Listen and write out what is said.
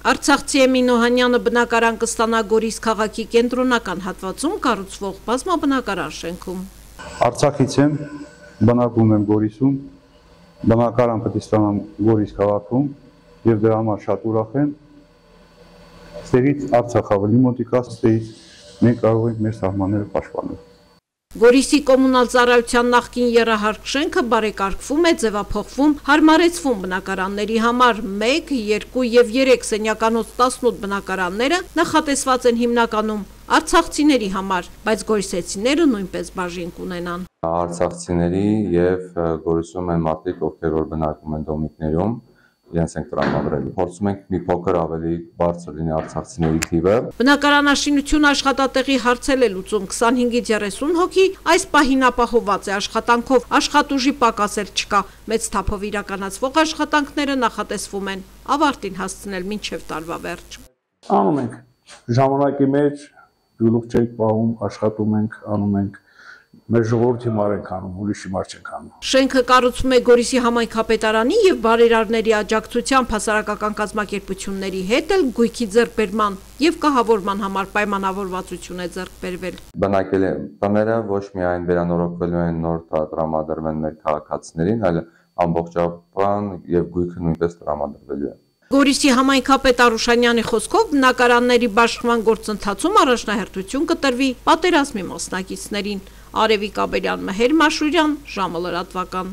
Արցախցի Էմին Օհանյանը բնակարան կստանա Գորիս քաղաքի կենտրոնական հատվածում կառուցվող բազմաբնակարան շենքում։ Արցախից եմ, բնակվում եմ Գորիսում, բնակարան պետք է ստանամ Գորիս քաղաքում եւ դրա համար շատ ուրախ եմ։ Ստերից Արցախ ավելի մոտիկ է, ստերից մենք կարող ենք մեր սահմանները պաշտպանել։ Գորիսի կոմունալ ծառայության նախկին եռահարկ շենքը բարեկարգվում է, ձևափոխվում, հարմարեցվում բնակարանների համար 1, 2 եւ 3 սենյականոց 18 բնակարանները նախատեսված են հիմնականում արցախցիների համար, բայց գորիսեցիները նույնպես բաժին կունենան։ Արցախցիների եւ Գորիսում են մարդիկ, ովքեր որ բնակվում են դոմիկներում, իրենց ենք տրամադրելու։ Փորձում ենք մի փոքր ավելի բարձր լինի արցախցիների թիվը։ Բնակարանաշինությունը աշխատատեղի հարցել է լուծում 25-ից 30 հոգի, այս պահին ապահովված է աշխատանքով, աշխատուժի պակասել չկա, մեծ թափով իրականացվող աշխատանքները նախատեսվում են ավարտին հասցնել մինչև տարվա վերջ։ Անում ենք ժամանակի մեջ, գլուխ չենք պահում, աշխատում ենք, անում ենք, մեր ժողովրդի համար ենք անում, ուրիշի համար չենք անում։ Շենքը կառուցվում է Գորիսի համայնքապետարանի եւ բարերարների աջակցությամբ հասարակական կազմակերպությունների հետ էլ գույքի ձեռքբերման եւ կահավորման համար պայմանավորվածություն է ձեռք բերվել։ Բնակելի տները ոչ միայն վերանորոգվելու են, նոր տրամադրվեն մեր քաղաքացիներին, այլ ամբողջական եւ գույքը նույնպես տրամադրվելու է։ Գորիսի համայնքապետ Արուշանյանի խոսքով բնակարանների բաշխման գործընթացում առաջնահերթություն կտրվի պատերազմի մասնակիցներին։ Արևիկ Աբելյան, Մհեր Մաշուրյան, ժամը լրատվական։